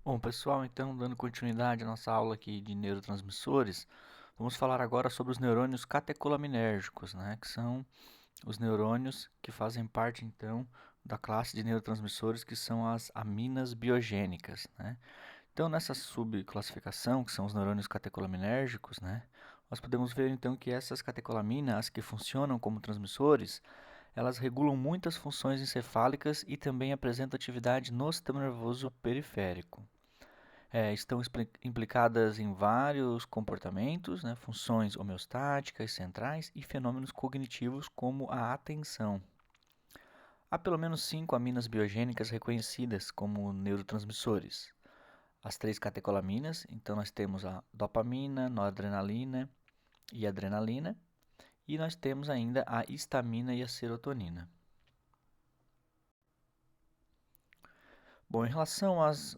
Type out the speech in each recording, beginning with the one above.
Bom, pessoal, então, dando continuidade à nossa aula aqui de neurotransmissores, vamos falar agora sobre os neurônios catecolaminérgicos, né, que são os neurônios que fazem parte, então, da classe de neurotransmissores que são as aminas biogênicas, né. Então, nessa subclassificação, que são os neurônios catecolaminérgicos, né, nós podemos ver, então, que essas catecolaminas, as que funcionam como transmissores, elas regulam muitas funções encefálicas e também apresentam atividade no sistema nervoso periférico. Estão implicadas em vários comportamentos, né, funções homeostáticas, centrais e fenômenos cognitivos como a atenção. Há pelo menos 5 aminas biogênicas reconhecidas como neurotransmissores. As 3 catecolaminas, então nós temos a dopamina, noradrenalina e adrenalina, e nós temos ainda a histamina e a serotonina. Bom, em relação às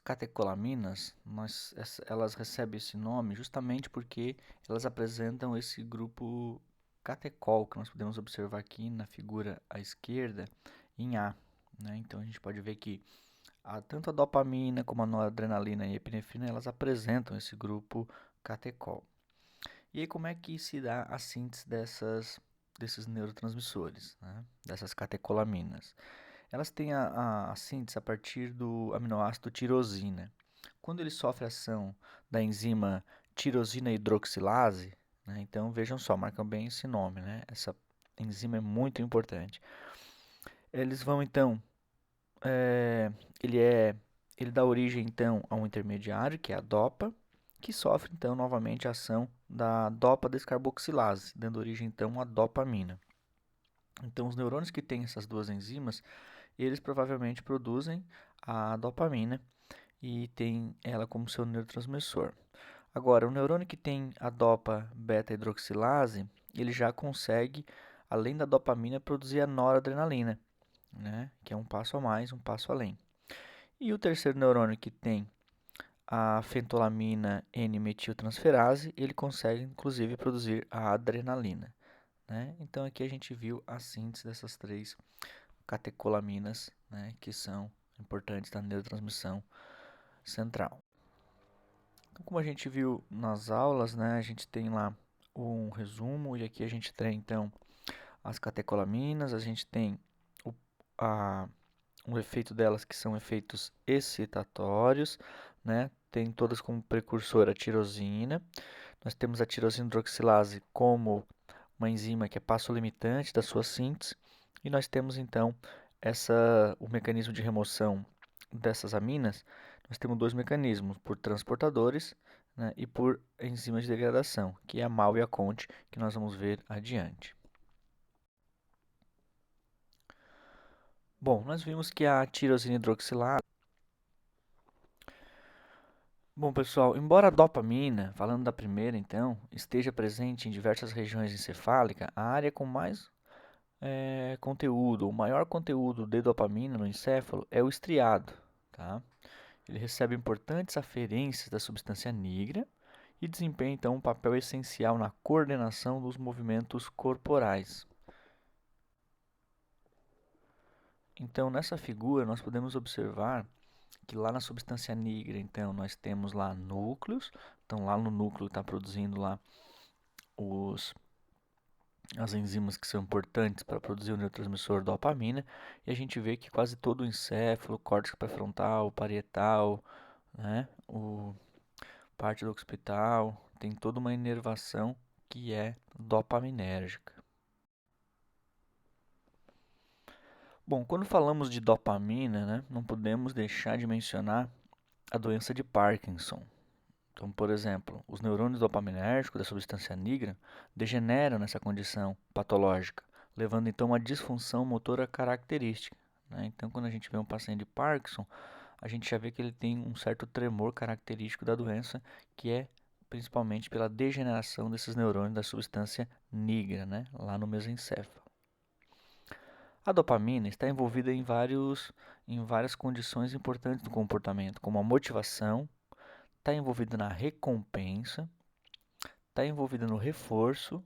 catecolaminas, elas recebem esse nome justamente porque elas apresentam esse grupo catecol, que nós podemos observar aqui na figura à esquerda, em A, né? Então a gente pode ver que tanto a dopamina como a noradrenalina e a epinefrina, elas apresentam esse grupo catecol. E aí como é que se dá a síntese desses neurotransmissores, né? Dessas catecolaminas? Elas têm a síntese a partir do aminoácido tirosina. Quando ele sofre a ação da enzima tirosina hidroxilase, né, então vejam só, marcam bem esse nome, né? Essa enzima é muito importante. Eles vão então, é, ele é, ele dá origem então a um intermediário que é a dopa, que sofre então novamente a ação da dopa descarboxilase, dando origem então à dopamina. Então os neurônios que têm essas duas enzimas eles provavelmente produzem a dopamina e tem ela como seu neurotransmissor. Agora, o neurônio que tem a dopa beta-hidroxilase, ele já consegue, além da dopamina, produzir a noradrenalina, né? Que é um passo a mais, um passo além. E o terceiro neurônio que tem a fentolamina N-metiltransferase, ele consegue inclusive produzir a adrenalina, né? Então aqui a gente viu a síntese dessas três catecolaminas, né, que são importantes na neurotransmissão central. Então, como a gente viu nas aulas, né, a gente tem lá um resumo e aqui a gente tem então as catecolaminas, a gente tem o, a, um efeito delas que são efeitos excitatórios, né, tem todas como precursora a tirosina. Nós temos a tirosina hidroxilase como uma enzima que é passo limitante da sua síntese, e nós temos então o mecanismo de remoção dessas aminas. Nós temos dois mecanismos, por transportadores, né, e por enzimas de degradação, que é a MAL e a CONT, que nós vamos ver adiante. Bom, nós vimos que a tirosina hidroxilase. Bom, pessoal, embora a dopamina, falando da primeira então, esteja presente em diversas regiões encefálicas, a área com mais conteúdo, o maior conteúdo de dopamina no encéfalo é o estriado, tá? Ele recebe importantes aferências da substância negra e desempenha então um papel essencial na coordenação dos movimentos corporais. Então, nessa figura, nós podemos observar que lá na substância negra, então, nós temos lá núcleos. Então, lá no núcleo está produzindo lá os as enzimas que são importantes para produzir o neurotransmissor dopamina, e a gente vê que quase todo o encéfalo, córtex pré-frontal, parietal, né, parte do occipital, tem toda uma inervação que é dopaminérgica. Bom, quando falamos de dopamina, né, não podemos deixar de mencionar a doença de Parkinson. Então, por exemplo, os neurônios dopaminérgicos da substância negra degeneram nessa condição patológica, levando então a disfunção motora característica, né? Então, quando a gente vê um paciente de Parkinson, a gente já vê que ele tem um certo tremor característico da doença, que é principalmente pela degeneração desses neurônios da substância negra, né? Lá no mesencéfalo. A dopamina está envolvida em várias condições importantes do comportamento, como a motivação, está envolvida na recompensa, está envolvida no reforço,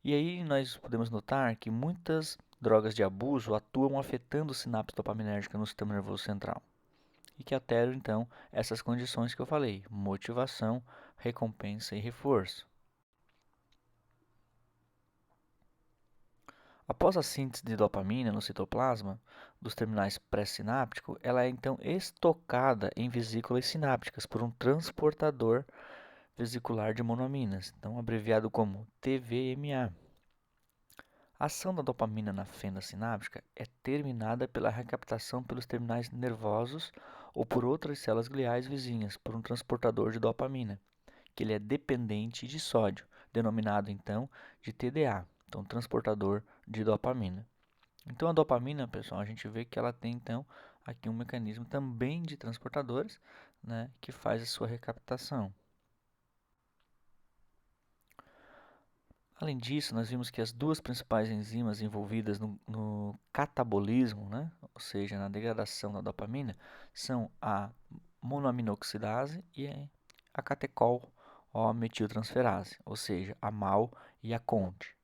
e aí nós podemos notar que muitas drogas de abuso atuam afetando sinapse dopaminérgica no sistema nervoso central. e que alteram então essas condições que eu falei: motivação, recompensa e reforço. Após a síntese de dopamina no citoplasma dos terminais pré-sináptico, ela é então estocada em vesículas sinápticas por um transportador vesicular de monoaminas, então abreviado como TVMA. A ação da dopamina na fenda sináptica é terminada pela recaptação pelos terminais nervosos ou por outras células gliais vizinhas por um transportador de dopamina, que ele é dependente de sódio, denominado então de TDA, então transportador de dopamina. Então a dopamina, pessoal, a gente vê que ela tem então aqui um mecanismo também de transportadores, né, que faz a sua recaptação. Além disso, nós vimos que as duas principais enzimas envolvidas no catabolismo, né, ou seja, na degradação da dopamina, são a monoaminoxidase e a catecol-O-metiltransferase, ou seja, a MAO e a CONT.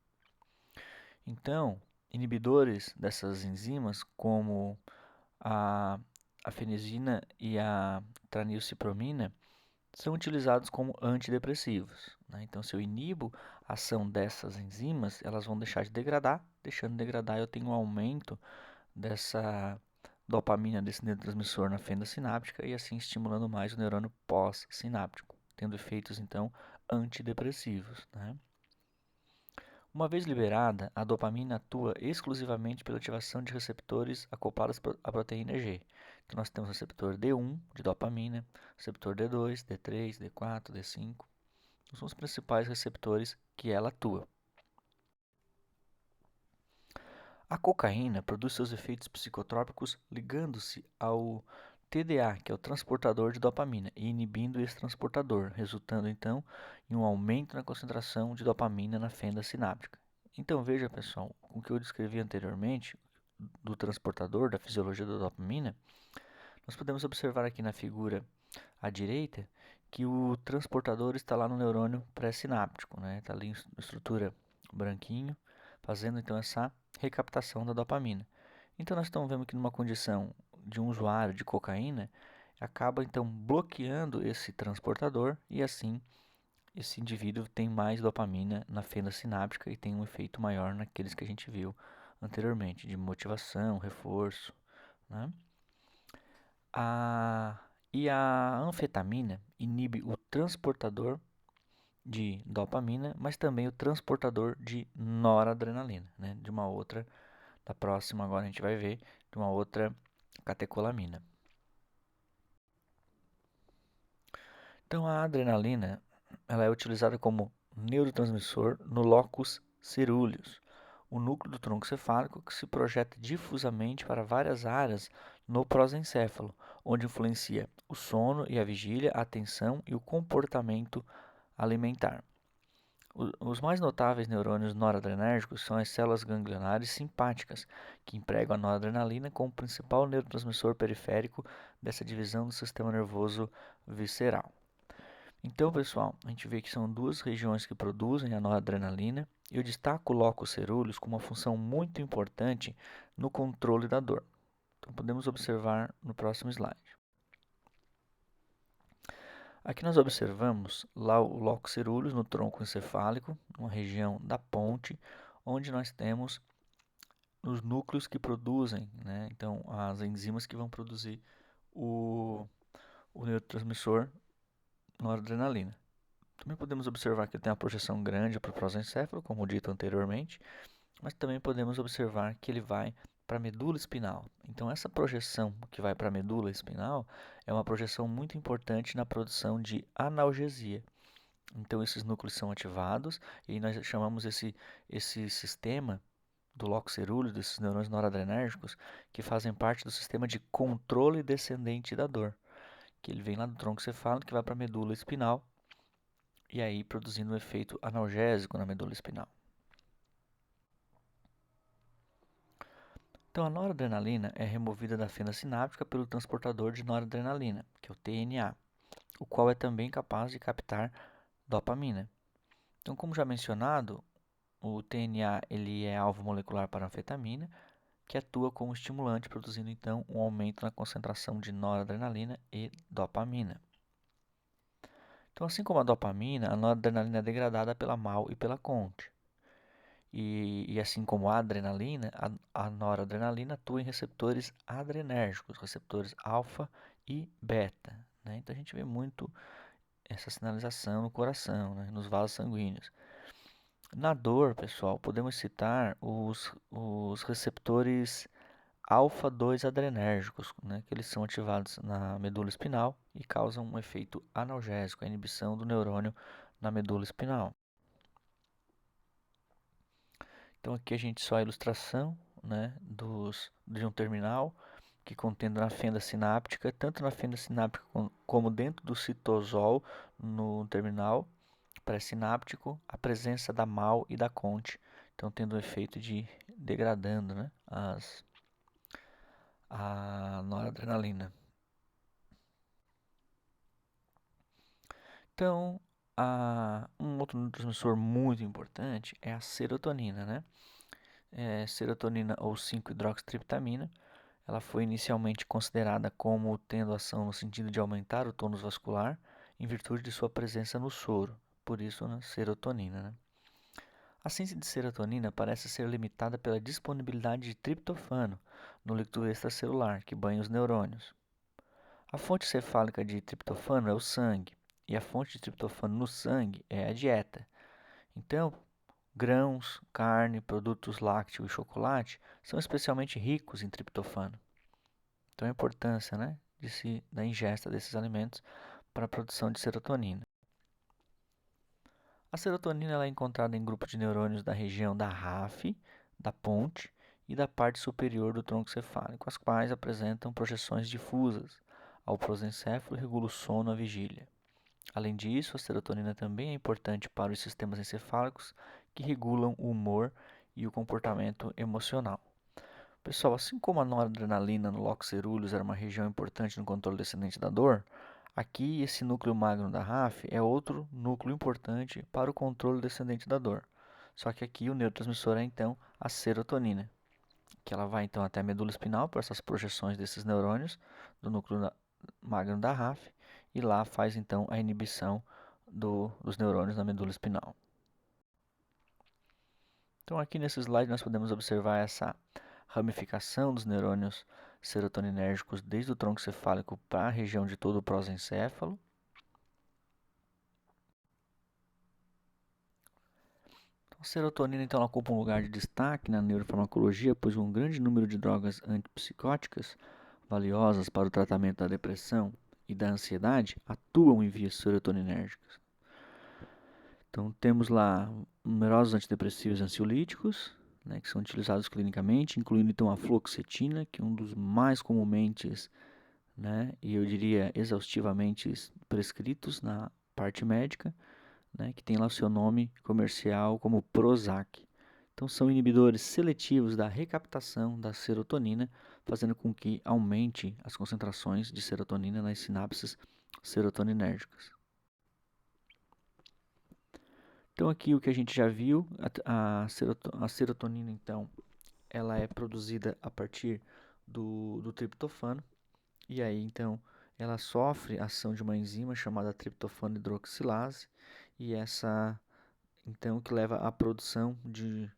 Então, inibidores dessas enzimas, como a fenisina e a tranilcipromina, são utilizados como antidepressivos, né? Então, se eu inibo a ação dessas enzimas, elas vão deixar de degradar. Deixando de degradar, eu tenho um aumento dessa dopamina, desse neurotransmissor na fenda sináptica e assim estimulando mais o neurônio pós-sináptico, tendo efeitos, então, antidepressivos, né? Uma vez liberada, a dopamina atua exclusivamente pela ativação de receptores acoplados à proteína G. Então, nós temos o receptor D1 de dopamina, receptor D2, D3, D4, D5. São os principais receptores que ela atua. A cocaína produz seus efeitos psicotrópicos ligando-se ao TDA, que é o transportador de dopamina, e inibindo esse transportador, resultando então em um aumento na concentração de dopamina na fenda sináptica. Então veja, pessoal, o que eu descrevi anteriormente do transportador, da fisiologia da dopamina, nós podemos observar aqui na figura à direita que o transportador está lá no neurônio pré-sináptico, né? Está ali em estrutura branquinho, fazendo então essa recaptação da dopamina. Então nós estamos vendo que numa condição de um usuário de cocaína, acaba então bloqueando esse transportador e assim esse indivíduo tem mais dopamina na fenda sináptica e tem um efeito maior naqueles que a gente viu anteriormente, de motivação, reforço, né? A anfetamina inibe o transportador de dopamina, mas também o transportador de noradrenalina, né? De uma outra, da próxima agora a gente vai ver, de uma outra catecolamina. Então a adrenalina, ela é utilizada como neurotransmissor no locus cerúleus, o núcleo do tronco cefálico que se projeta difusamente para várias áreas no prosencéfalo, onde influencia o sono e a vigília, a atenção e o comportamento alimentar. Os mais notáveis neurônios noradrenérgicos são as células ganglionares simpáticas, que empregam a noradrenalina como principal neurotransmissor periférico dessa divisão do sistema nervoso visceral. Então, pessoal, a gente vê que são duas regiões que produzem a noradrenalina e eu destaco o locus cerúleus com uma função muito importante no controle da dor. Então, podemos observar no próximo slide. Aqui nós observamos lá o locus cerúleus no tronco encefálico, uma região da ponte, onde nós temos os núcleos que produzem, né? Então, as enzimas que vão produzir o neurotransmissor noradrenalina. Também podemos observar que ele tem uma projeção grande para o prosencéfalo, como dito anteriormente, mas também podemos observar que ele vai para a medula espinal. Então, essa projeção que vai para a medula espinal é uma projeção muito importante na produção de analgesia. Então, esses núcleos são ativados e nós chamamos esse sistema do locus cerúleus, desses neurônios noradrenérgicos, que fazem parte do sistema de controle descendente da dor, que ele vem lá do tronco cefálico que vai para a medula espinal e aí produzindo um efeito analgésico na medula espinal. Então, a noradrenalina é removida da fenda sináptica pelo transportador de noradrenalina, que é o TNA, o qual é também capaz de captar dopamina. Então, como já mencionado, o TNA ele é alvo molecular para a anfetamina, que atua como estimulante, produzindo então um aumento na concentração de noradrenalina e dopamina. Então, assim como a dopamina, a noradrenalina é degradada pela MAO e pela CONT. E assim como a adrenalina, a noradrenalina atua em receptores adrenérgicos, receptores alfa e beta, né? Então a gente vê muito essa sinalização no coração, né? Nos vasos sanguíneos. Na dor, pessoal, podemos citar os receptores alfa-2 adrenérgicos, né? Que eles são ativados na medula espinal e causam um efeito analgésico, a inibição do neurônio na medula espinal. Então aqui a gente só a ilustração, né, de um terminal que contendo na fenda sináptica, tanto na fenda sináptica como dentro do citosol no terminal pré-sináptico, a presença da MAO e da CONT, então tendo o efeito de degradando, né, a noradrenalina. Então, um outro neurotransmissor muito importante é a serotonina, né? Serotonina ou 5-hidroxitriptamina. Ela foi inicialmente considerada como tendo ação no sentido de aumentar o tônus vascular, em virtude de sua presença no soro, por isso, né, serotonina. Né? A síntese de serotonina parece ser limitada pela disponibilidade de triptofano no líquido extracelular que banha os neurônios. A fonte cefálica de triptofano é o sangue, e a fonte de triptofano no sangue é a dieta. Então, grãos, carne, produtos lácteos e chocolate são especialmente ricos em triptofano. Então, a importância, né, da ingesta desses alimentos para a produção de serotonina. A serotonina ela é encontrada em grupos de neurônios da região da RAF, da ponte e da parte superior do tronco cefálico, as quais apresentam projeções difusas ao prosencéfalo e regulam o sono à vigília. Além disso, a serotonina também é importante para os sistemas encefálicos que regulam o humor e o comportamento emocional. Pessoal, assim como a noradrenalina no locus coeruleus era uma região importante no controle descendente da dor, aqui esse núcleo magno da RAF é outro núcleo importante para o controle descendente da dor. Só que aqui o neurotransmissor é então a serotonina, que ela vai então até a medula espinal por essas projeções desses neurônios do núcleo magno da RAF e lá faz então a inibição dos neurônios na medula espinal. Então aqui nesse slide nós podemos observar essa ramificação dos neurônios serotoninérgicos desde o tronco cefálico para a região de todo o prosencéfalo. Então, a serotonina então, ela ocupa um lugar de destaque na neurofarmacologia, pois um grande número de drogas antipsicóticas valiosas para o tratamento da depressão e da ansiedade atuam em vias serotoninérgicas. Então temos lá numerosos antidepressivos ansiolíticos, né, que são utilizados clinicamente, incluindo então a fluoxetina, que é um dos mais comumente, né, e eu diria exaustivamente prescritos na parte médica, né, que tem lá o seu nome comercial como Prozac. Então são inibidores seletivos da recaptação da serotonina, fazendo com que aumente as concentrações de serotonina nas sinapses serotoninérgicas. Então aqui o que a gente já viu, a serotonina então, ela é produzida a partir do triptofano, e aí então ela sofre a ação de uma enzima chamada triptofano hidroxilase, e essa então que leva à produção de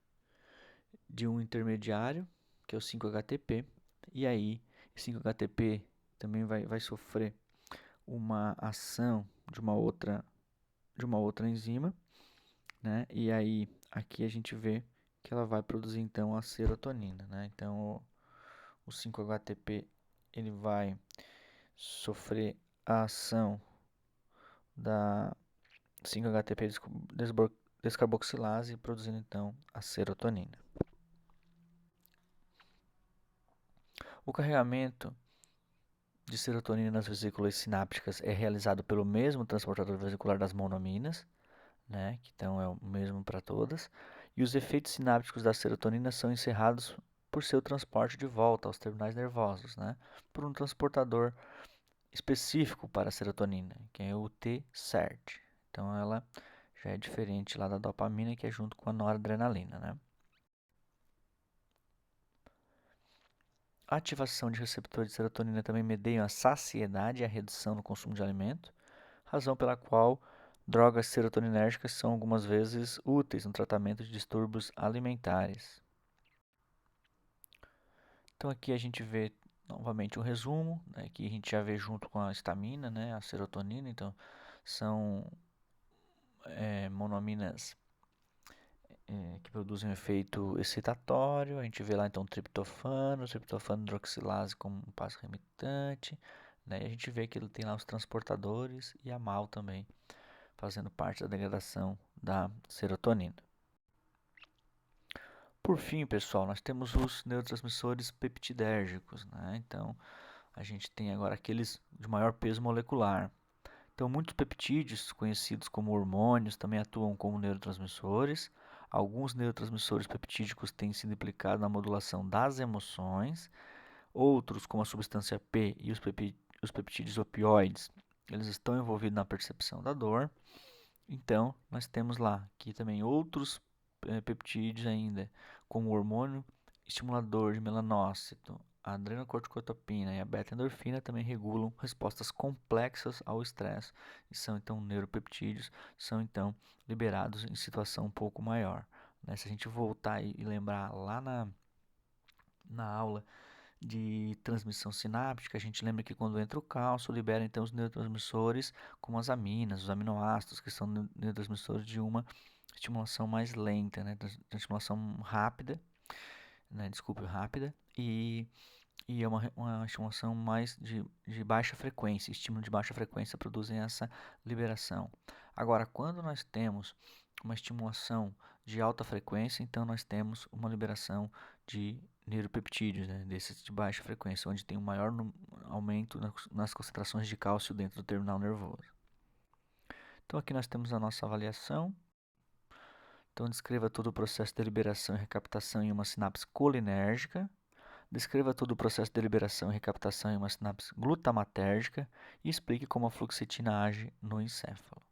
um intermediário, que é o 5-HTP, e aí 5-HTP também vai sofrer uma ação de uma outra enzima, né? E aí aqui a gente vê que ela vai produzir então a serotonina, né? Então o 5-HTP ele vai sofrer a ação da 5-HTP descarboxilase, produzindo então a serotonina. O carregamento de serotonina nas vesículas sinápticas é realizado pelo mesmo transportador vesicular das monoaminas, né, que então é o mesmo para todas, e os efeitos sinápticos da serotonina são encerrados por seu transporte de volta aos terminais nervosos, né, por um transportador específico para a serotonina, que é o T-CERT. Então ela já é diferente lá da dopamina, que é junto com a noradrenalina, né? A ativação de receptores de serotonina também mediam a saciedade e a redução no consumo de alimento, razão pela qual drogas serotoninérgicas são algumas vezes úteis no tratamento de distúrbios alimentares. Então aqui a gente vê novamente um resumo, né, que a gente já vê junto com a histamina, né, a serotonina, então são monoaminas que produzem um efeito excitatório. A gente vê lá então triptofano hidroxilase como um passo remitante, né, e a gente vê que ele tem lá os transportadores e a MAO também fazendo parte da degradação da serotonina. Por fim, pessoal, nós temos os neurotransmissores peptidérgicos, né? Então, a gente tem agora aqueles de maior peso molecular. Então, muitos peptídeos, conhecidos como hormônios, também atuam como neurotransmissores. Alguns neurotransmissores peptídicos têm sido implicados na modulação das emoções. Outros, como a substância P e os peptídeos opioides, eles estão envolvidos na percepção da dor. Então, nós temos lá aqui também outros peptídeos ainda, como o hormônio estimulador de melanócito, a adrenocorticotropina e a beta-endorfina também regulam respostas complexas ao estresse e são então neuropeptídeos, são então liberados em situação um pouco maior, né? Se a gente voltar e lembrar lá na aula de transmissão sináptica, a gente lembra que quando entra o cálcio, libera então os neurotransmissores, como as aminas, os aminoácidos, que são neurotransmissores de uma estimulação mais lenta, né, de estimulação rápida, né, rápida, e é uma estimulação mais de baixa frequência, estímulo de baixa frequência produzem essa liberação. Agora, quando nós temos uma estimulação de alta frequência, então nós temos uma liberação de neuropeptídeos, né, desses de baixa frequência, onde tem um maior aumento nas concentrações de cálcio dentro do terminal nervoso. Então aqui nós temos a nossa avaliação. Então descreva todo o processo de liberação e recaptação em uma sinapse colinérgica. Descreva todo o processo de liberação e recaptação em uma sinapse glutamatérgica e explique como a fluoxetina age no encéfalo.